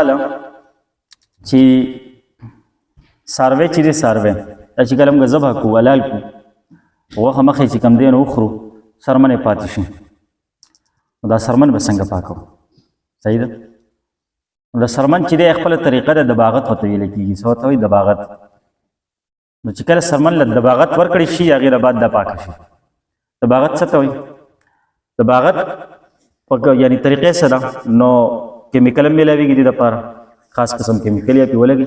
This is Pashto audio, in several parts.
عالم چې ساروی چې دی ساروی دا چې کله موږ ذبح کړو حلال کړو غوښه مخکې چې کوم دی نو وخورو سرمن یې پاتې شي نو دا سرمن به څنګه پاکو صحیح ده نو د سرمن چې دی خپله طریقه ده دباغت ورته ویلی کېږي څه ورته وایي دباغت نو چې کله سرمن له دباغت ورکړی شي هغې نه بعد دا پاکه شي دباغت څه ته وایي دباغت یعنی طریقې څه ده نو کیمیکل هم میلاویږي دې دپاره خاص قسم کیمیکل یا پې ولګي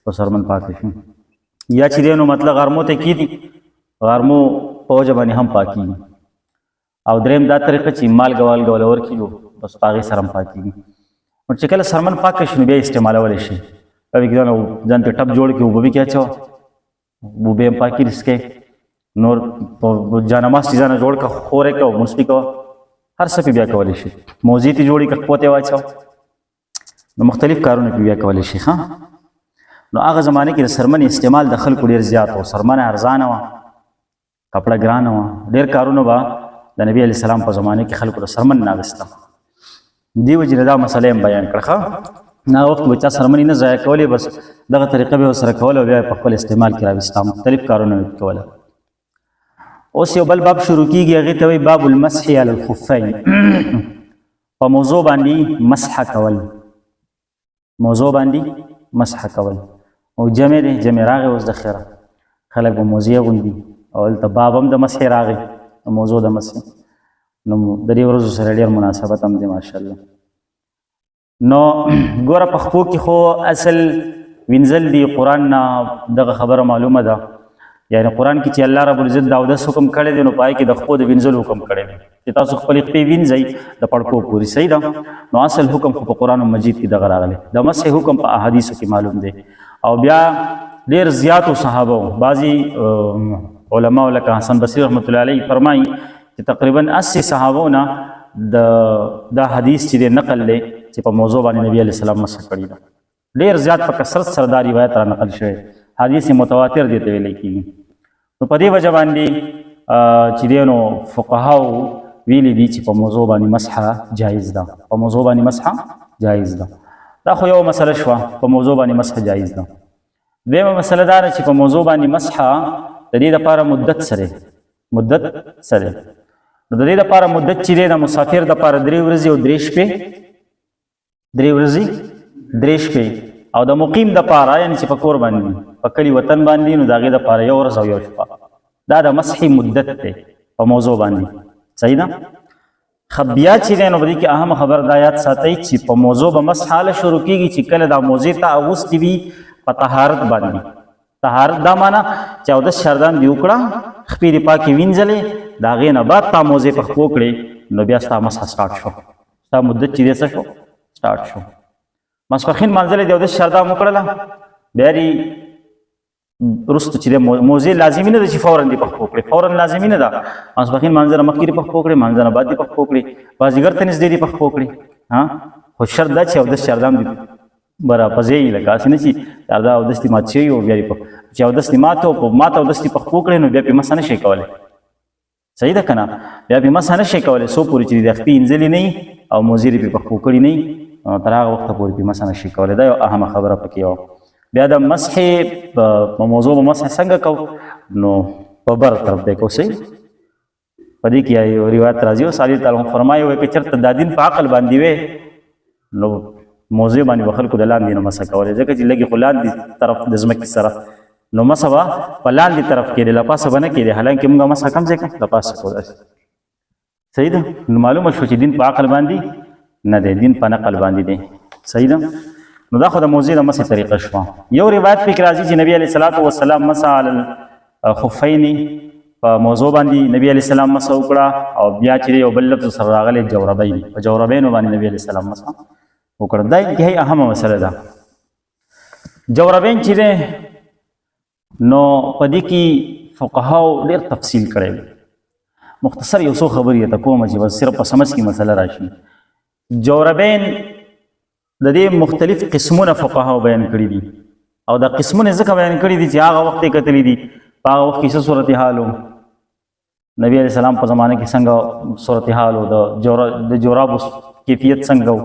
او سرمن پاکه شي یا چې دی نو مطلب غرمو ته کېدي غرمو په وجه باندې هم پاکېږي او دریم دا طریقه چې مالګه والګه وله ورکړي بس په هغې سره هم پاکېږي نو چې کله سرمن پاکه شي نو بیا یې استعمالولی شي بیا به ځان ته ټپ جوړ کړي اوبه به کې اچوه اوبه هم پاکې رسکې نور جانماز چې ځانه جوړ کړه خورې کړه مونځ پې کوه هر څه پې بیا کولی شي موزې ته جوړې کړه پوتې واچوه نو مختلف کارونه پې بیا کولی شي ښه نو هغه زمانه کې د سرمن استعمال د خلکو ډېر زیات و سرمن ارزانه وه کپړه ګرانه وه ډېر کارونه به د نبي علیه السلام په زمانه کې خلکو د سرمن نه اخېسته دې وجې نه دا مسله هم بیان کړه ښه هغه وخت به چا سرمنې نه ضایع کولې بس دغه طریقه به یې ورسره کوله او بیا یې په خپل استعمال کې راویسته مختلف کارونه یې کوله اوس یو بل باب شروع کېږي هغې ته وایي باب المسح علی الخفین په موضوع باندې مسح کول موضوع باندې مسح کول او جمع دی جمع راغی اوس د خیره خلک به موضوع اغوندي او هلته باب هم د مسح راغی موضوع د مسح نو د دې ورځو سره ډېر مناسبت هم دی ماشاءالله نو ګوره په خپو کې خو اصل وینځل دی قرآن نه دغه خبره معلومه ده یعنی قرآن کې چې الله رب العزت د اودس حکم کړی دی نو په هغې کې د خپو د وینځلو حکم کړی دی چې تاسو خپلې خپې وینځئ د پړکو پورې صحیح ده نو اصل حکم خو په قرآن مجید کې دغه راغلی د مسح حکم په احادیثو کې معلوم دی او بیا ډېر زیاتو صحابو بعضې علماو لکه حسن بصري رحمت الله علیه فرمایي چې تقریبا 80 صحابو نه دا حدیث چې دی نقل دی چې په موضوع باندې نبي علیه السلام مسح کړي ده ډېر زیات په کثرت سره دا روایت را نقل شوی حدیث متواتر دی ته ویلی کېږي نو په دې وجه باندې چې دی نو فقهاو ویلي دي چې په موضوع باندې مسح جایز ده په موضوع باندې مسح جایز ده دا خو یو مسله شوه په موضوع باندې مسح جایز ده دویمه مسله دا ده چې په موضوع باندې مسح د دې دپاره مدت څه دی مدت څه دی نو د دې دپاره مدت چې دی د مسافر دپاره 3 ورځې او 3 شپې 3 ورځې 3 شپې او د مقیم دپاره یعنې چې په کور باندې په کلي وطن باندې نو د هغې دپاره 1 ورځ او 1 شپه دا د مسح مدت دی په موضوع باندې صحیح ده بیا چې دی نو په دې کې اهم خبر دا یاد ساتئ چې په موضوع به مسح هله شروع کېږي چې کله دا موضوع ته اغوستې وي په طهارت باندې طهارت دا معنا چې اودس شردان دې وکړه خپې دې پاکې وینځلې د هغې نه بعد تا موضوع په خپو کړې نو بیا ستا مسح سټارټ شو ستا مدت چې دی څه شو سټارټ شو ماسپښین مانځلې د اودس شردان وکړله بیا دې وروسته چې دی موضوع لازمي نه ده چې فورا دې په خپو کړې فورا لازمي نه ده ماسپښین مانځه نه مخکې دې په خپو کړې مانځه نه بعد دې په خپو کړې بازیګر ته نږدې دې په خپو کړې خو شرط دا چې اودس شردان دې برابر یې لکه هسې نه چې دا اودس دې مات شوي او بیا چې اودس دې مات او مات اودس دې په خپو کړې نو بیا پې مسح نه شئ کولی صحیح ده که نه بیا پې مسح نه شئ کولی څو پورې چې د خپې انځلې نه او موضوع دې پې په خپو کړي نه تر هغه وخته پورې پې مسح نه شئ کولی دا یو اهمه خبره پکې وه بیا د مسح په موضوع به مسح څنګه کوو نو په بر طرف دی کوو صحیح په دې کې یو روایت راځي او صالح تعالی فرمایي وایي که چېرته دا دین په عقل باندې وی نو موضوع باندې به خلکو د لاندې نه مسح کولی ځکه چې لږې خو لاندې طرف د ځمکې سره نو مسح به په لاندې طرف کېدې له پاسه به نه کېدې حالانکې موږ مسح کم ځای کوو له پاسه کوو داسې صحیح ده نو معلومه شوه چې دین په عقل باندې نه دی دین په نقل باندې دی صحیح ده نو دا خو د موضوع د مسح طریقه شوه یو روایت پکې راځي چې نبي علیه الصلاة والسلام مسح علی الخفین په موضوع باندې نبي علیه السلام مسح وکړه او بیا چې یو بل لفظ سره راغلی جوربین په جوربینو باندې نبي علیه السلام مسح وکړه دا انتهایی اهمه مسله ده جوربین چې دی نو په دې کې فقهاو ډېر تفصیل کړی مختصر یو څو خبرې ته کومه چې بس صرف په سمجھ کې مسله راشي جوربین د دې مختلف قسمونه فقهاو بیان کړي دي او دا قسمونه ځکه بیان کړي دي چې هغه وخت یې کتلي دي په هغه وخت کې څه صورتحال و نبي علیه السلام په زمانه کې څنګه صورتحال و د جورابو کیفیت څنګه و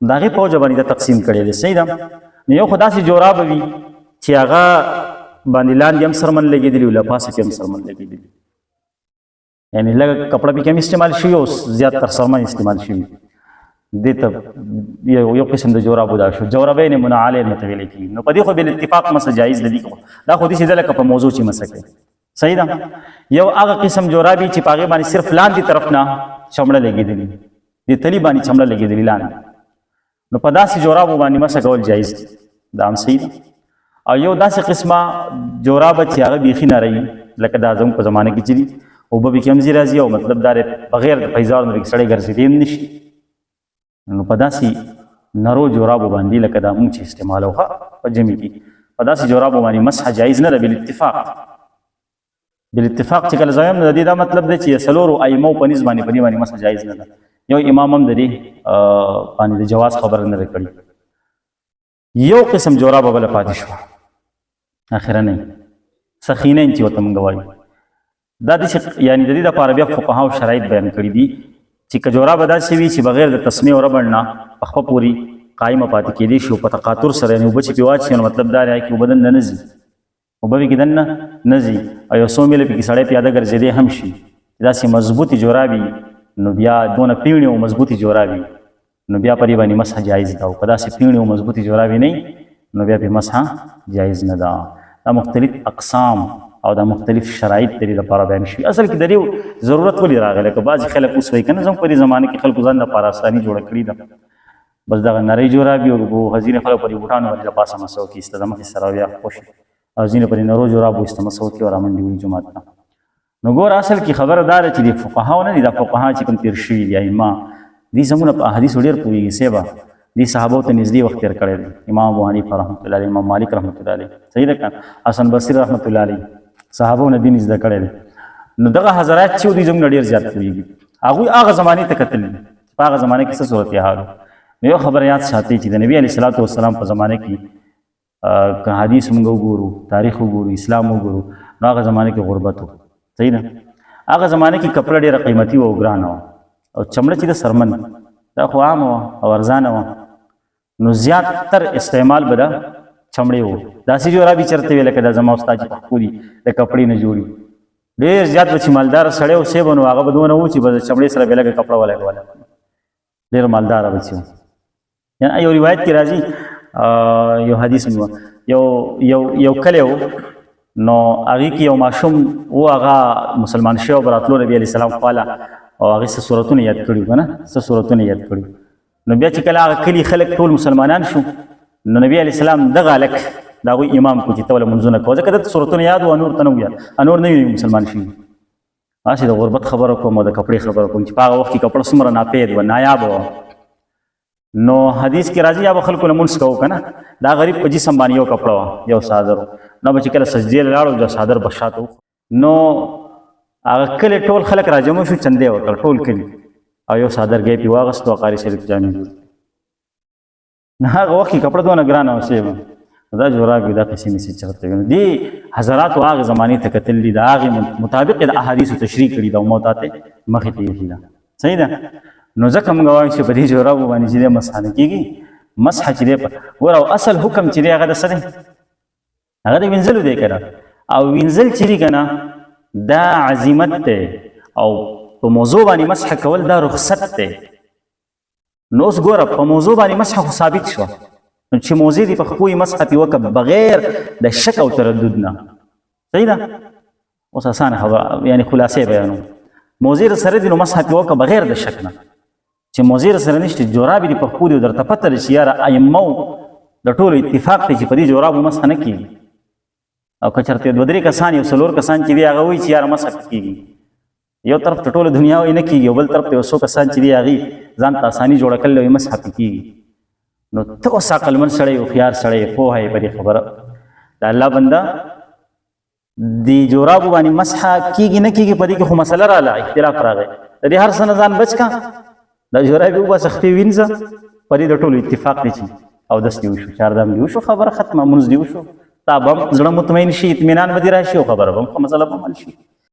د هغې په وجه باندې دا تقسیم کړی دی. صحیح ده. نو یو خو داسې جوراب وي چې هغه باندې لاندې هم سرمن لګېدلي وي، له پاسه کې هم سرمن لګېدلي، یعنې لږ کپړه پکې هم استعمال شوي او زیات تر سرمن استعمال شوي. دې ته یو قسم د جورابو دا شو. جورابین منعلین ورته ویلی کېږي. نو په دې خو بالاتفاق مسه جایز نه دي، دا خو داسې ده لکه په موضوع چې مسه کوي. صحیح ده. یو هغه قسم جورابي چې په هغې باندې صرف لاندې طرف نه چمړه لګېدلي، دې تلي باندې چمړه لګېدلي لاندې، نو په داسې جورابو باندې مسه کول جایز دي، دا هم صحیح ده. او یو داسې قسمه جورابه چې هغه بیخي نری، لکه دا زموږ په زمانه کې چې دي اوبه پکې هم ځي راځي، او مطلب دا بغیر د پیزار نه پکې سړی ګرځېدی هم نه شي. نو په داسې نرو جورابو باندې لکه دا مونږ چې استعمالوو په جمع کې، په داسې جورابو باندې مسح جایز نه ده بالاتفاق. بالاتفاق چې کله زه وایم نو د دې دا مطلب دی چې څلورو ائمو په نسبت باندې په دې باندې مسح جایز نه ده. یو امام هم د دې باندې د جواز خبره نه ده کړې. یو قسم جورابه بله پاتې شوه اخرنۍ، سخینین چې ورته موږ وایو. دا داسې یعنې د دې دپاره بیا فقهاو شرایط بیان کړي دي چې که جورابه داسې وي چې بغیر د تسمې او ربړ نه په خپه پورې قایمه پاتې کېدی شي او په تقاطر سره، یعنې اوبه چې پرې واچوي نو مطلب دا دی چې اوبه دننه نه ځي، اوبه پکې دننه نه ځي، او یو څو میله پکې سړی پیاده ګرځېدی هم شي. داسې مضبوطې جورابي نو بیا دونه پیڼې او مضبوطې جورابي نو بیا په دې باندې مسح جایز ده، او که داسې پیڼې او مضبوطې جورابې نه نو بیا پرې مسح جایز نه ده. دا مختلف اقسام او دا مختلف شرایط د دې لپاره بیان شوي. اصل کې د دې ضرورت ولې راغلی؟ که بعضې خلک اوس وایي که نه زموږ په دې زمانه کې خلکو ځان لپاره اساني جوړه کړې ده، بس دغه نری جورابي او ځینې خلک په دې بوټانو باندې له پاسه مسح وکړي، ایسته د مخې سره بیا خوش، او ځینې په دې نرو جورابو ایسته مسح وکړي او رامنډې وي جومات ته. نو ګوره اصل کې خبره دا ده چې د فقهاو نه دي، دا فقها چې کوم تېر شوي دي ائمه، دې زموږ په احادیثو ډېر پوهېږي. صیبه دې صحابو ته نږدې وخت تېر کړی دی. امام ابو حنیفه رحمت الله علیه، امام مالک رحمت الله علیه، صحیح ده که حسن بصري رحمت الله علیه، صحابو نه دین زده کړی دی. نو دغه حضرات چې دوی زموږ نه ډېر زیات پوهېږي، هغوی هغه زمانې ته کتلي دي چې په هغه زمانه کې څه صورتحال و. نو یو خبره یاد ساتئ چې د نبي علیه صلات وسلام په زمانه کې که حدیث موږ وګورو، تاریخ وګورو، اسلام وګورو، نو هغه زمانه کې غربت و. صحیح ده. هغه زمانه کې کپړه ډېره قیمتي وه او ګرانه وه، او چمړه چې د سرمن دا خو عامه وه او ارزانه وه، نو زیات تر استعمال به د چمړې و. داسې جورابي چېرته وي لکه دا زما استاد چې پښتو دي د کپړې نه جوړي، ډېر زیات به چې مالداره سړی و صیب نو هغه به دونه و چې به د چمړې سره به لږه کپړه ولګوله، ډېر مالداره به چې و. یعنې یو روایت کې راځي، یو حدیث مې یو کلی و، نو هغې کې یو ماشوم و، هغه مسلمان شوی و، راتلو نبي علیه السلام خواله، او هغې څه صورتونه یاد کړي وو که نه، څه صورتونه یاد کړي. نو بیا چې کله هغه کلي خلک ټول مسلمانان شو، نو نبي علیه السلام دغه هلک د هغوی امام کړو چې ته ولې لمونځونه کوه، ځکه دته صورتونه یاد وو، نور ته نه وو یاد، نور نه وي مسلمان شوي. هسې د غربت خبره کوم او د کپړې خبره کوم چې په هغه وخت کې کپړه څومره ناپید وه، نایابه وه. نو حدیث کې راځي یا به خلکو لمونځ کوو که نه، دا غریب په جسم باندې یو کپړه وه، یو څادر و، نو به چې کله سجدې له لاړو د څادر به شاته و، نو هغه کلي ټول خلک راجمع شو، چندې وکړ ټول کلي، او یو څادرګی پرې واغېستو او قاري شریف جامې جوړ. نو هغه وخت کې کپړه دونه ګرانه وه صیب، دا جورابي دا پیسې مې چېرته وي. نو دې حضراتو هغې زمانې ته کتلي، د هغې مطابق یې د احادیثو تشریح کړي ده او موضوعات یې مخې ته ایښي ده. صحیح ده. نو ځکه موږ وایو چې په دې جورابو باندې چې دی مسح نه کېږي. مسح چې دی ګوره، او اصل حکم چې دی هغه د څه دی؟ هغه د وینځلو دی که نه، او وینځل چې دي که نه دا عزیمت دی، او په موضوع باندې مسح کول دا رخصت دی. نو اوس ګوره په موضوع باندې مسح خو ثابت شوه، چې موضوع دې په خپو یې مسح پې وکړه بغیر د شک او تردد نه. صحیح ده. اوس اسانه خبره، یعنې خلاصې بیانوم، موضوع سره دي نو مسح پې وکړه بغیر د شک نه، چې موضوع سره نشته، جورابې دې په خپو دي او درته پته ده چې یاره ائمو د ټولو اتفاق دی چې په دې جورابو مسح نه کېږي. او که چېرته دوه درې کسان یو څلور کسان چې دي هغه وایي چې یاره مسح کېږي، یو طرف ته ټوله دنیا وایي نه کېږي، او بل طرف ته یو څو کسان چې دي هغې ځان ته اساني جوړه کړې وایي مسح پې کېږي. نو ته اوس عقلمند سړی، هوښیار سړی، پوهه یې په دې خبره، د الله بنده د جورابو باندې مسح کېږي نه کېږي، په دې کې خو مسله راغله، اختلاف راغی. د دې هر څه نه ځان بچ که، دا جورابې وباسه، خپې وینځه، په دې د ټولو اتفاق دی چې اودس دې وشو، چاردام دې وشو، خبره ختمه، مونځ دې وشو، تا به هم زړه مطمئن شي، اطمینان به دې راشي، او خبره به هم ښه مسله به عمل شي.